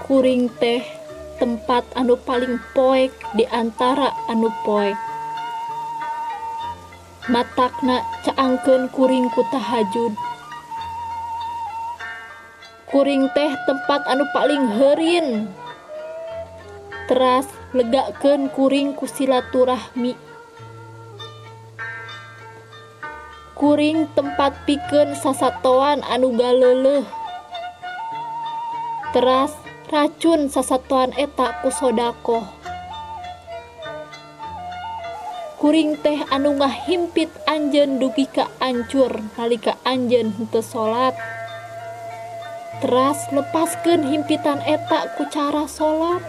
Kuring teh tempat anu paling poek di antara anu poek. Matakna caangkeun kuring ku tahajud. Kuring teh tempat anu paling heurin. Teras legakeun kuring ku silaturahmi. Kuring tempat pikeun sasatoan anu galeuleuh. Teras racun sasatoan eta ku sodakoh. Kuring teh anu ngahimpit anjeun dugi ka ancur nalika anjeun henteu salat. Teras lepaskeun himpitan eta ku cara salat.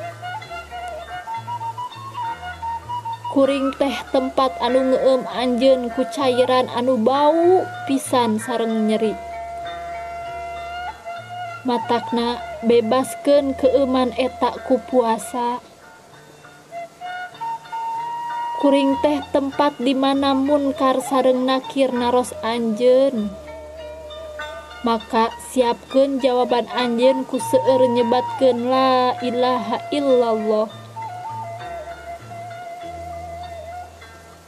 Kuring teh tempat anu ngeueum anjeun ku cairan anu bau pisan sareng nyeri. Matakna bebaskeun keeuman eta ku puasa. Kuring teh tempat di mana munkar sareng nakir naros anjeun. Maka siapkeun jawaban anjeun ku seueur nyebatkeun la ilaha illallah.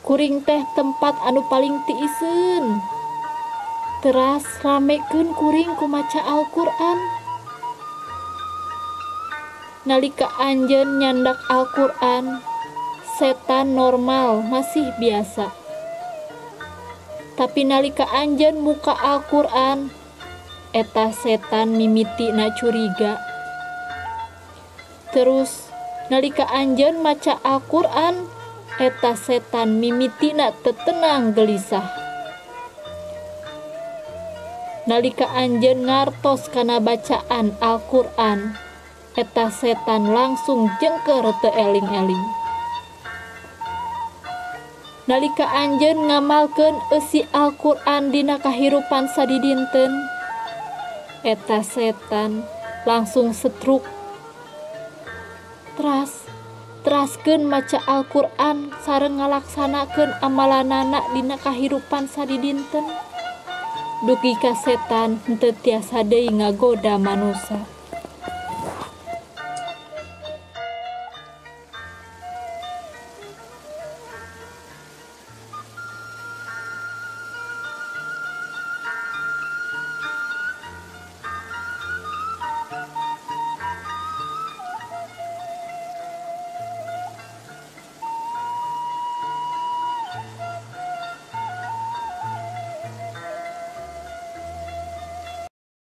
Kuring teh tempat anu paling tiiseun. Teras ramekeun kuring ku maca Al-Qur'an. Nalika anjeun nyandak Al-Qur'an, setan normal masih biasa. Tapi nalika anjeun muka Al-Qur'an, eta setan mimitina curiga. Terus nalika anjeun maca Al-Qur'an, eta setan mimitina teu tenang gelisah. Nalika anjeun ngartos kana bacaan Al-Qur'an, eta setan langsung jengker teu eling-eling. Nalika anjeun ngamalkeun eusi Al-Qur'an dina kahirupan sadidinten, eta setan langsung setruk. Teraskeun maca Al-Qur'an sareng ngalaksanakeun amalanana dina kahirupan sadidinten. Dugi ka setan henteu tiasa deui ngagoda manusa.